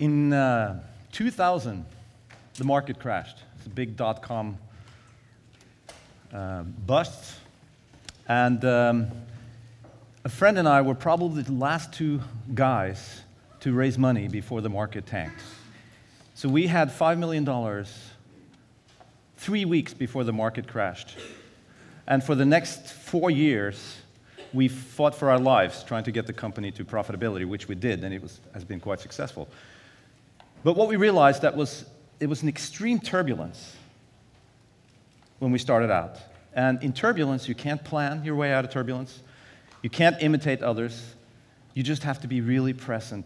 In 2000, the market crashed. It's a big dot-com bust. And a friend and I were probably the last two guys to raise money before the market tanked. So we had $5 million 3 weeks before the market crashed. And for the next 4 years, we fought for our lives trying to get the company to profitability, which we did, and has been quite successful. But what we realized it was an extreme turbulence when we started out. And in turbulence, you can't plan your way out of turbulence. You can't imitate others. You just have to be really present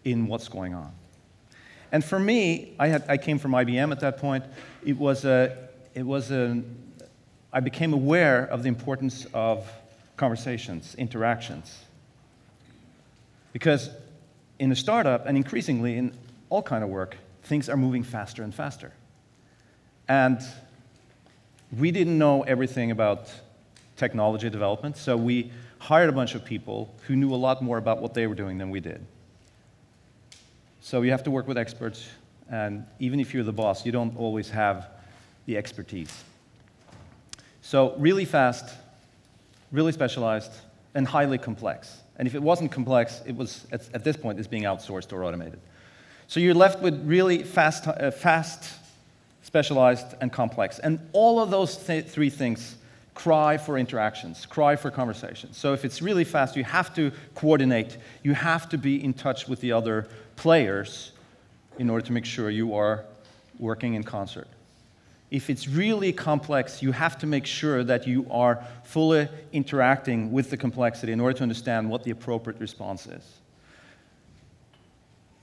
in what's going on. And for me, I came from IBM at that point. I became aware of the importance of conversations, interactions. Because in a startup, and increasingly in all kind of work, things are moving faster and faster. And we didn't know everything about technology development, so we hired a bunch of people who knew a lot more about what they were doing than we did. So you have to work with experts, and even if you're the boss, you don't always have the expertise. So really fast, really specialized, and highly complex. And if it wasn't complex, it was, at this point, it's being outsourced or automated. So you're left with really fast, specialized, and complex. And all of those three things cry for interactions, cry for conversations. So if it's really fast, you have to coordinate. You have to be in touch with the other players in order to make sure you are working in concert. If it's really complex, you have to make sure that you are fully interacting with the complexity in order to understand what the appropriate response is.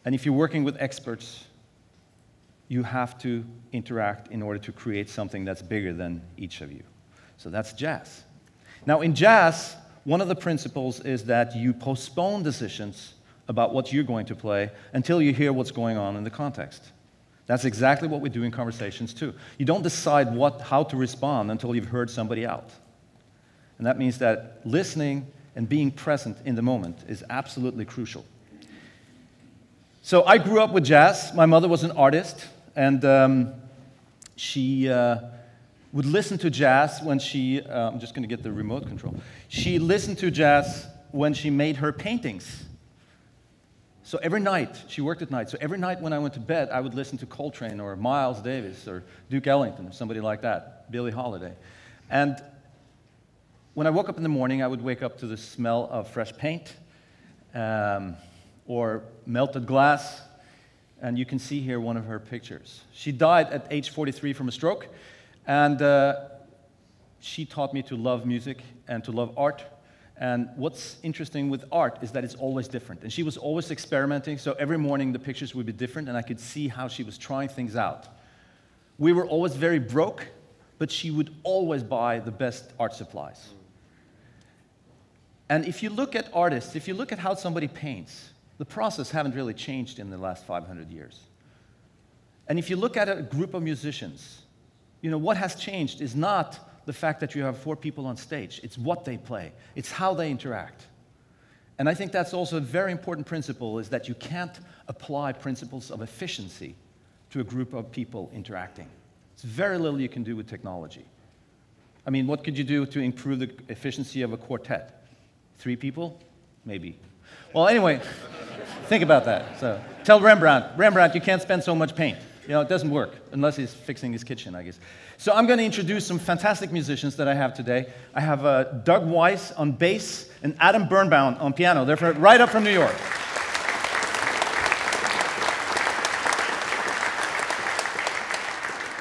And if you're working with experts, you have to interact in order to create something that's bigger than each of you. So that's jazz. Now, in jazz, one of the principles is that you postpone decisions about what you're going to play until you hear what's going on in the context. That's exactly what we do in conversations, too. You don't decide how to respond until you've heard somebody out. And that means that listening and being present in the moment is absolutely crucial. So I grew up with jazz. My mother was an artist, and she would listen to jazz when she, I'm just going to get the remote control. She listened to jazz when she made her paintings. So every night, she worked at night, so every night when I went to bed, I would listen to Coltrane or Miles Davis or Duke Ellington or somebody like that, Billie Holiday. And when I woke up in the morning, I would wake up to the smell of fresh paint or melted glass, and you can see here one of her pictures. She died at age 43 from a stroke, and she taught me to love music and to love art. And what's interesting with art is that it's always different. And she was always experimenting, so every morning the pictures would be different, and I could see how she was trying things out. We were always very broke, but she would always buy the best art supplies. And if you look at artists, if you look at how somebody paints, the process hasn't really changed in the last 500 years. And if you look at a group of musicians, you know, what has changed is not the fact that you have 4 people on stage. It's what they play. It's how they interact. And I think that's also a very important principle, is that you can't apply principles of efficiency to a group of people interacting. It's very little you can do with technology. I mean, what could you do to improve the efficiency of a quartet? 3 people? Maybe. Well, anyway, think about that. So tell Rembrandt, you can't spend so much paint. You know, it doesn't work, unless he's fixing his kitchen, I guess. So I'm going to introduce some fantastic musicians that I have today. I have Doug Weiss on bass and Adam Birnbaum on piano. They're right up from New York.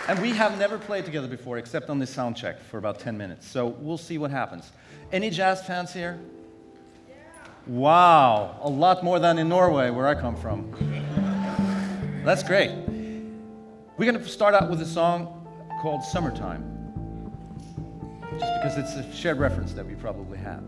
And we have never played together before, except on this sound check for about 10 minutes. So we'll see what happens. Any jazz fans here? Yeah. Wow, a lot more than in Norway, where I come from. That's great. We're going to start out with a song called Summertime, just because it's a shared reference that we probably have.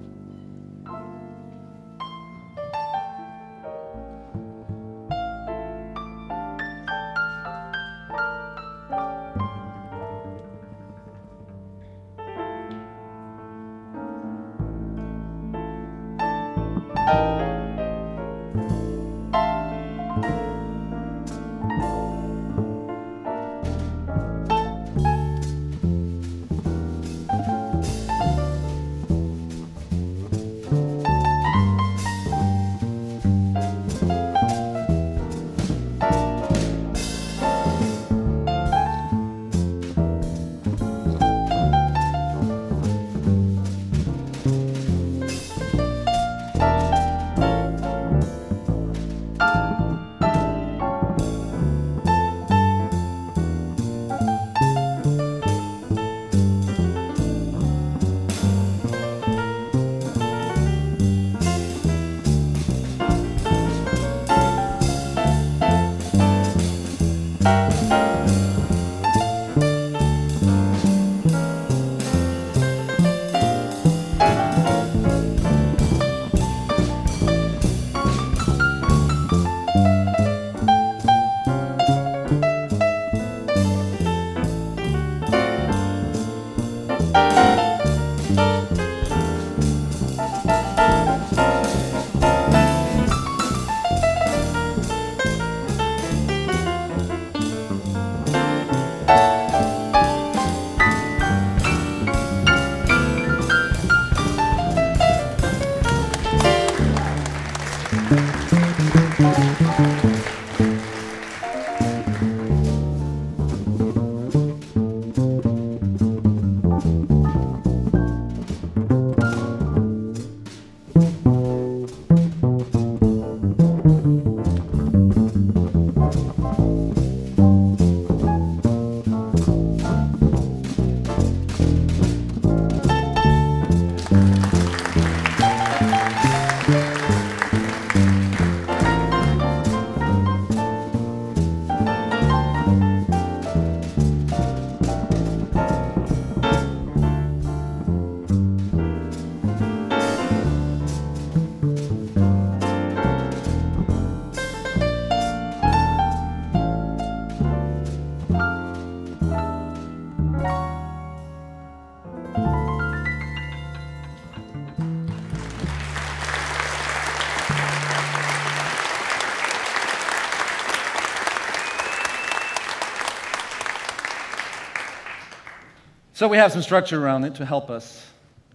So we have some structure around it to help us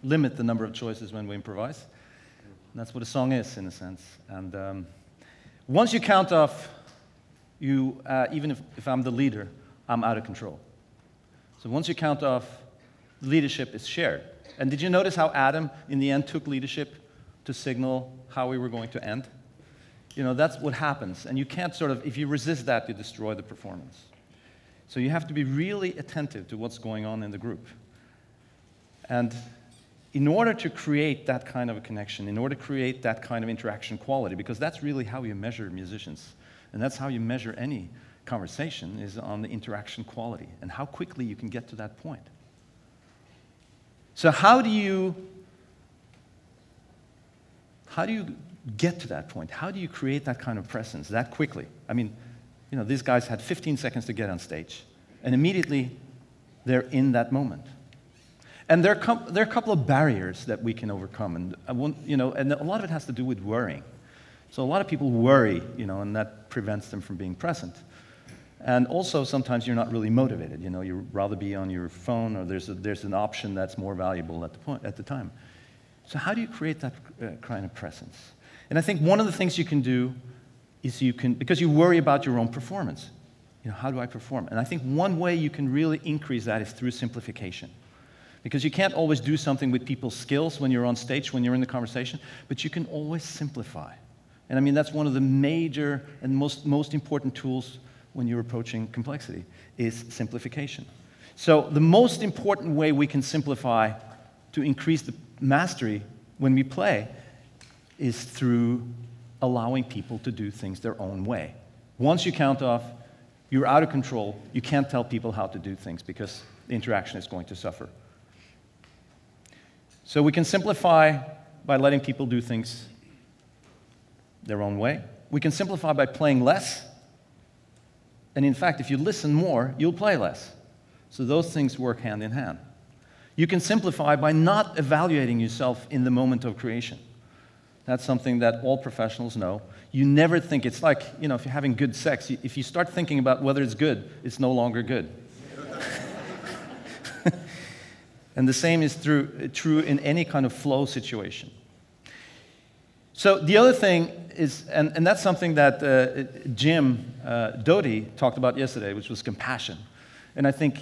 limit the number of choices when we improvise. And that's what a song is, in a sense. And once you count off, even if I'm the leader, I'm out of control. So once you count off, leadership is shared. And did you notice how Adam, in the end, took leadership to signal how we were going to end? You know, that's what happens. And you can't sort of, if you resist that, you destroy the performance. So you have to be really attentive to what's going on in the group. And in order to create that kind of a connection, in order to create that kind of interaction quality, because that's really how you measure musicians, and that's how you measure any conversation, is on the interaction quality and how quickly you can get to that point. So how do you get to that point? How do you create that kind of presence that quickly? I mean, you know, these guys had 15 seconds to get on stage, and immediately they're in that moment. And there are a couple of barriers that we can overcome, and and a lot of it has to do with worrying. So a lot of people worry, and that prevents them from being present. And also, sometimes you're not really motivated. You'd rather be on your phone, or there's an option that's more valuable at the time. So how do you create that kind of presence? And I think one of the things you can do is because you worry about your own performance. How do I perform? And I think one way you can really increase that is through simplification. Because you can't always do something with people's skills when you're on stage, when you're in the conversation, but you can always simplify. And I mean, that's one of the major and most important tools when you're approaching complexity, is simplification. So the most important way we can simplify to increase the mastery when we play is through allowing people to do things their own way. Once you count off, you're out of control. You can't tell people how to do things because the interaction is going to suffer. So we can simplify by letting people do things their own way. We can simplify by playing less. And in fact, if you listen more, you'll play less. So those things work hand in hand. You can simplify by not evaluating yourself in the moment of creation. That's something that all professionals know. You never think, it's like, if you're having good sex, if you start thinking about whether it's good, it's no longer good. And the same is true in any kind of flow situation. So the other thing is, and that's something that Jim Doty talked about yesterday, which was compassion. And I think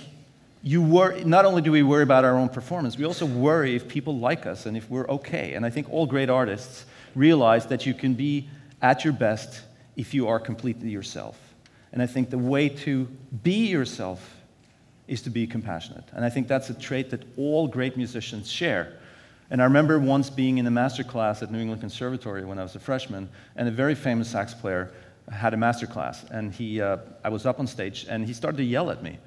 not only do we worry about our own performance, we also worry if people like us and if we're okay. And I think all great artists realize that you can be at your best if you are completely yourself. And I think the way to be yourself is to be compassionate. And I think that's a trait that all great musicians share. And I remember once being in a master class at New England Conservatory when I was a freshman, and a very famous sax player had a master class. And I was up on stage, and he started to yell at me.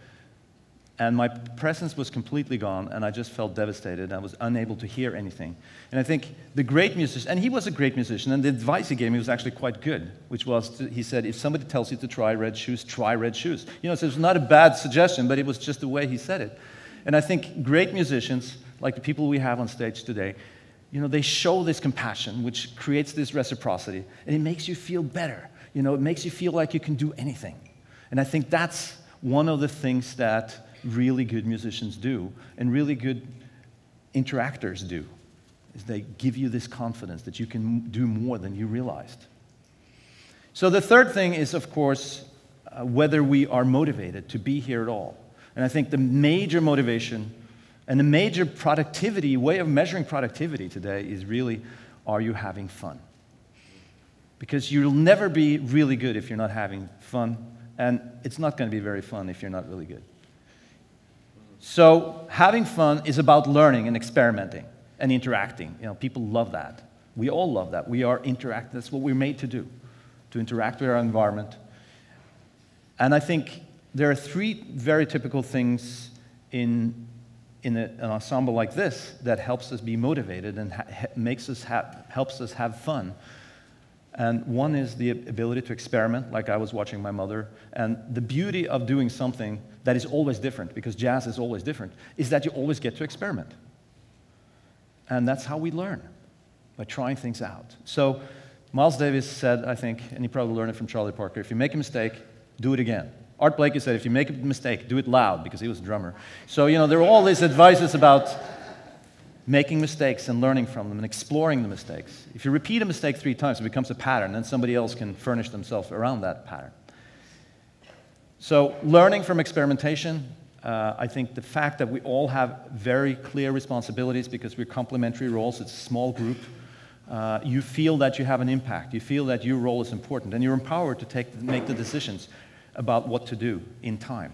And my presence was completely gone, and I just felt devastated. I was unable to hear anything. And I think the great musician, and he was a great musician, and the advice he gave me was actually quite good, which was, he said, if somebody tells you to try red shoes, try red shoes. So it was not a bad suggestion, but it was just the way he said it. And I think great musicians, like the people we have on stage today, they show this compassion, which creates this reciprocity, and it makes you feel better. It makes you feel like you can do anything. And I think that's one of the things that really good musicians do, and really good interactors do, is they give you this confidence that you can do more than you realized. So the third thing is, of course, whether we are motivated to be here at all. And I think the major motivation and the major productivity, way of measuring productivity today is really, are you having fun? Because you'll never be really good if you're not having fun, and it's not going to be very fun if you're not really good. So having fun is about learning and experimenting and interacting. People love that. We all love that. We are interactive. That's what we're made to do, to interact with our environment. And I think there are three very typical things in an ensemble like this that helps us be motivated and helps us have fun. And one is the ability to experiment, like I was watching my mother. And the beauty of doing something that is always different, because jazz is always different, is that you always get to experiment. And that's how we learn, by trying things out. So Miles Davis said, I think, and he probably learned it from Charlie Parker, if you make a mistake, do it again. Art Blakey said, if you make a mistake, do it loud, because he was a drummer. So, you know, there are all these advices about making mistakes and learning from them and exploring the mistakes. If you repeat a mistake 3 times, it becomes a pattern, and somebody else can furnish themselves around that pattern. So learning from experimentation, I think the fact that we all have very clear responsibilities because we're complementary roles, it's a small group, you feel that you have an impact, you feel that your role is important, and you're empowered to make the decisions about what to do in time.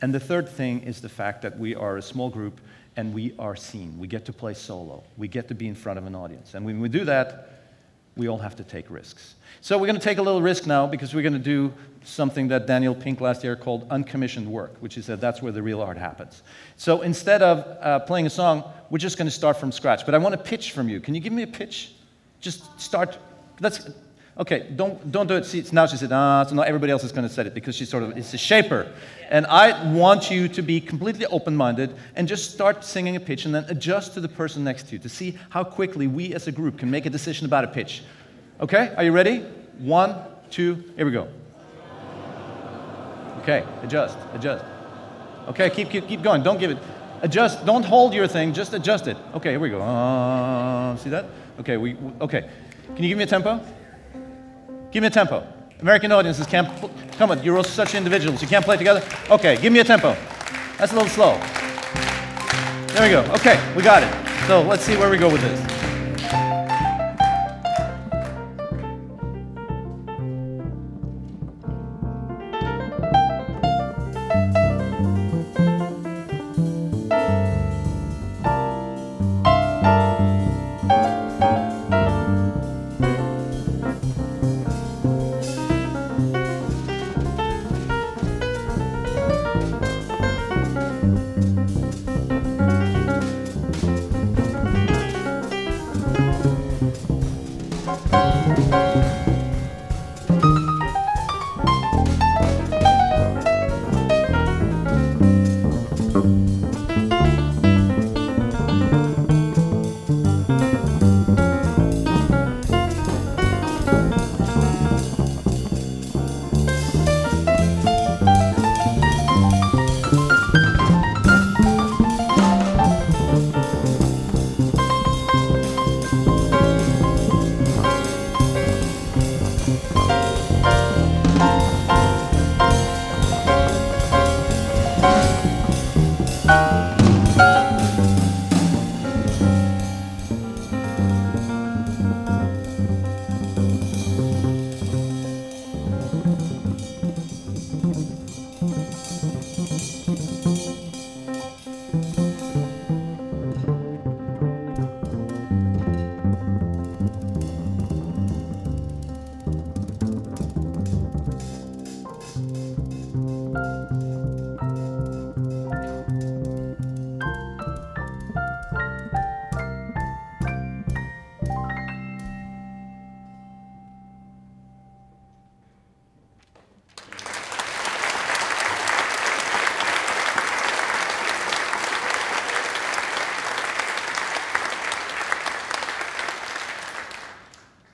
And the third thing is the fact that we are a small group and we are seen. We get to play solo. We get to be in front of an audience. And when we do that, we all have to take risks. So we're going to take a little risk now because we're going to do something that Daniel Pink last year called uncommissioned work, which is that that's where the real art happens. So instead of playing a song, we're just going to start from scratch. But I want a pitch from you. Can you give me a pitch? Just start. Okay, don't do it. See, now she said, so now everybody else is going to say it because she's sort of, it's a shaper. And I want you to be completely open-minded and just start singing a pitch and then adjust to the person next to you to see how quickly we as a group can make a decision about a pitch. Okay, are you ready? 1, 2, here we go. Okay, adjust. Okay, keep going, don't give it. Adjust, don't hold your thing, just adjust it. Okay, here we go. See that? Okay, okay. Can you give me a tempo? Give me a tempo. American audiences can't, come on, you're all such individuals, you can't play together? Okay, give me a tempo. That's a little slow. There we go, okay, we got it. So let's see where we go with this.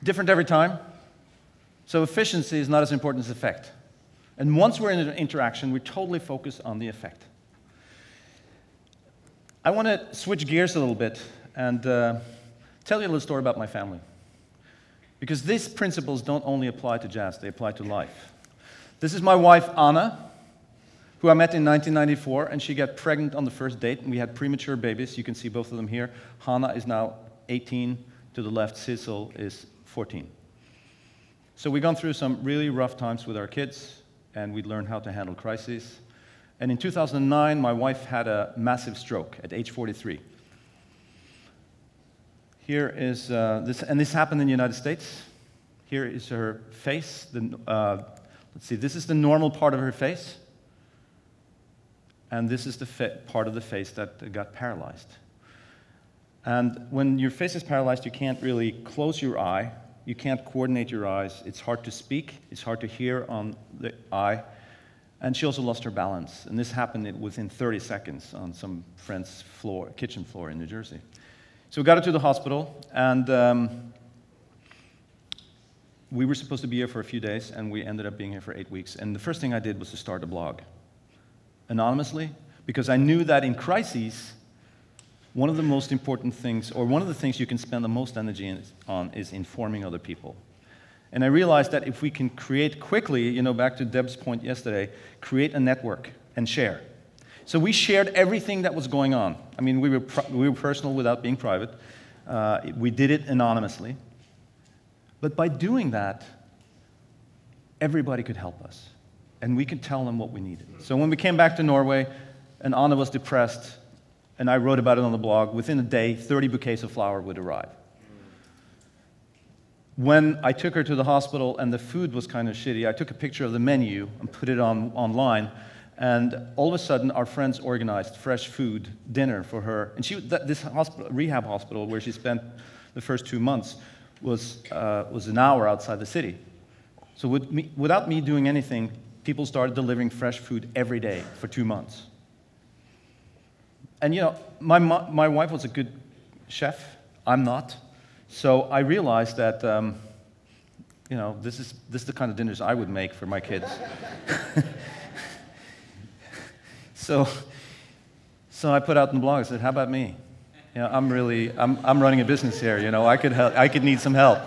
Different every time. So efficiency is not as important as effect. And once we're in an interaction, we totally focus on the effect. I want to switch gears a little bit and tell you a little story about my family. Because these principles don't only apply to jazz, they apply to life. This is my wife, Anna, who I met in 1994, and she got pregnant on the first date, and we had premature babies. You can see both of them here. Hannah is now 18. To the left, Sissel is 14. So we've gone through some really rough times with our kids, and we learned how to handle crises. And in 2009, my wife had a massive stroke at age 43. Here is this, and this happened in the United States. Here is her face. Let's see, this is the normal part of her face. And this is the part of the face that got paralyzed. And when your face is paralyzed, you can't really close your eye. You can't coordinate your eyes. It's hard to speak. It's hard to hear on the eye. And she also lost her balance. And this happened within 30 seconds on some friend's kitchen floor in New Jersey. So we got her to the hospital. And we were supposed to be here for a few days, and we ended up being here for 8 weeks. And the first thing I did was to start a blog, anonymously, because I knew that in crises, one of the most important things, or one of the things you can spend the most energy on, is informing other people. And I realized that if we can create quickly, you know, back to Deb's point yesterday, create a network and share. So we shared everything that was going on. I mean, we were personal without being private. We did it anonymously. But by doing that, everybody could help us. And we could tell them what we needed. So when we came back to Norway, and Anna was depressed, and I wrote about it on the blog, within a day, 30 bouquets of flower would arrive. When I took her to the hospital and the food was kind of shitty, I took a picture of the menu and put it online, and all of a sudden our friends organized fresh food dinner for her. And this rehab hospital where she spent the first 2 months was an hour outside the city. So without me doing anything, people started delivering fresh food every day for 2 months. And you know, my wife was a good chef. I'm not. So I realized that, you know, this is the kind of dinners I would make for my kids. So I put out in the blog, I said, how about me? You know, I'm running a business here, you know, I could need some help.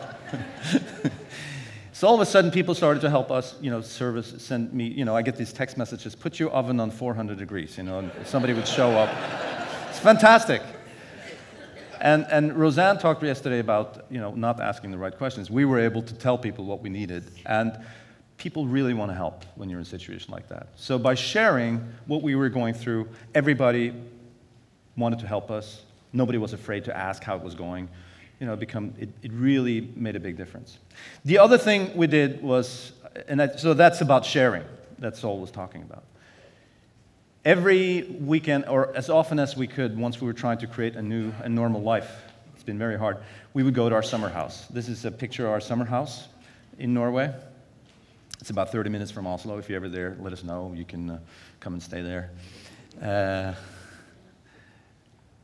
So all of a sudden, people started to help us, you know, send me, you know, I get these text messages, put your oven on 400 degrees, you know, and somebody would show up. It's fantastic. And Roseanne talked yesterday about, you know, not asking the right questions. We were able to tell people what we needed, and people really want to help when you're in a situation like that. So by sharing what we were going through, everybody wanted to help us. Nobody was afraid to ask how it was going. You know, it really made a big difference. The other thing we did was, so that's about sharing. That's all I was talking about. Every weekend, or as often as we could, once we were trying to create a new and normal life, it's been very hard, we would go to our summer house. This is a picture of our summer house in Norway. It's about 30 minutes from Oslo. If you're ever there, let us know. You can come and stay there.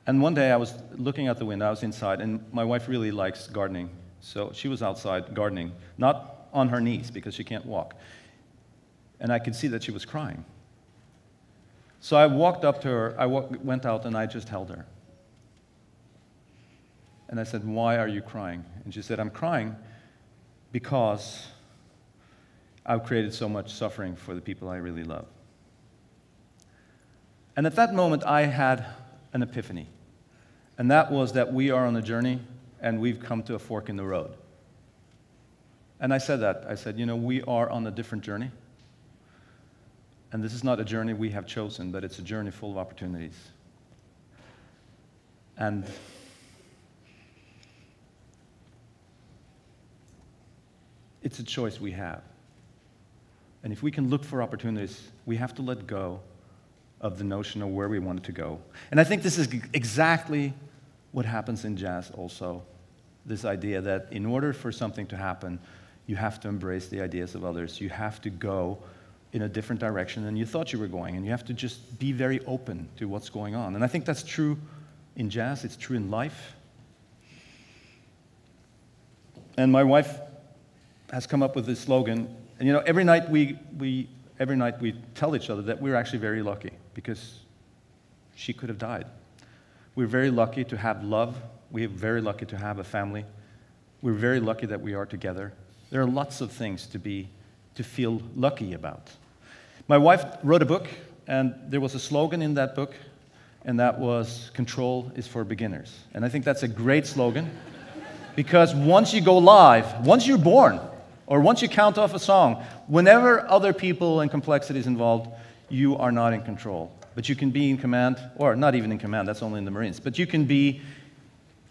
And one day I was looking out the window, I was inside, and my wife really likes gardening. So she was outside gardening, not on her knees because she can't walk. And I could see that she was crying. So I walked up to her, went out, and I just held her. And I said, why are you crying? And she said, I'm crying because I've created so much suffering for the people I really love. And at that moment, I had an epiphany. And that was that we are on a journey, and we've come to a fork in the road. And I said that. I said, you know, we are on a different journey. And this is not a journey we have chosen, but it's a journey full of opportunities. And it's a choice we have. And if we can look for opportunities, we have to let go of the notion of where we want it to go. And I think this is exactly what happens in jazz also. This idea that in order for something to happen, you have to embrace the ideas of others. You have to go in a different direction than you thought you were going, and you have to just be very open to what's going on. And I think that's true in jazz, it's true in life. And my wife has come up with this slogan, and you know, every night we tell each other that we're actually very lucky, because she could have died. We're very lucky to have love. We're very lucky to have a family. We're very lucky that we are together. There are lots of things to feel lucky about. My wife wrote a book, and there was a slogan in that book, and that was, control is for beginners. And I think that's a great slogan, because once you go live, once you're born, or once you count off a song, whenever other people and complexity is involved, you are not in control. But you can be in command, or not even in command, that's only in the Marines, but you can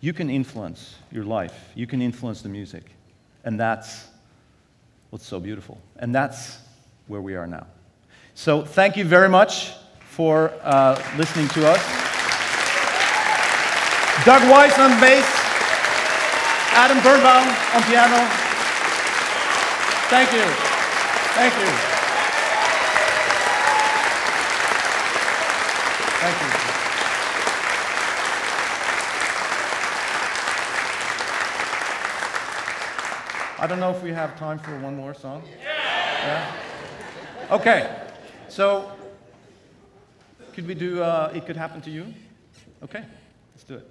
influence your life, you can influence the music, and that's what's so beautiful. And that's where we are now. So thank you very much for listening to us. Doug Weiss on bass, Adam Birnbaum on piano. Thank you. Thank you. Thank you. I don't know if we have time for one more song. Yeah? Okay, so could we do It Could Happen to You? Okay, let's do it.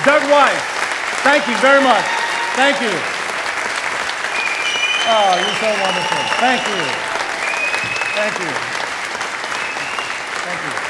Doug Weiss, thank you very much. Thank you. Oh, you're so wonderful. Thank you. Thank you. Thank you.